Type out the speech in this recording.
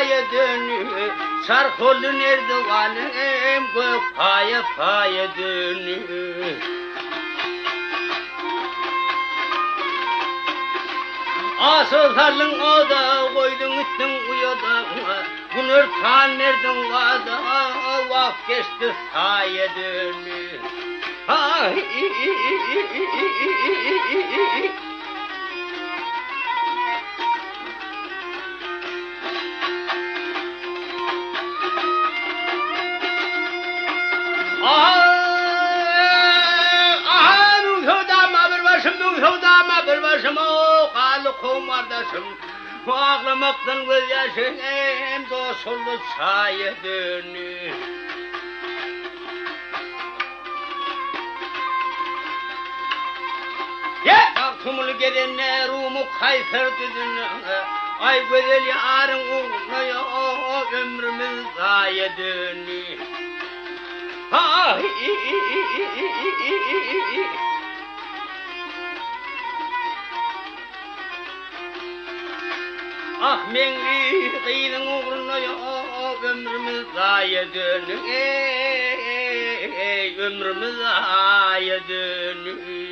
paya dönü sarkolun erdoğanım gök paya dönü asıllarlın oda koydun üttün uyada bunur tan nereden vada vak geçti paya dönü ay bir başım o kalı kumardaşım ağlamaktan göz yaşım hem dosullu çaya dönü aklımlı gelenler rumu kayfer düdün ay güzel yarın uğruna ömrümüz zaya dönü ay ah mengi kıyının uğruna ömrümüz zaya dönü ömrümüz zaya dönü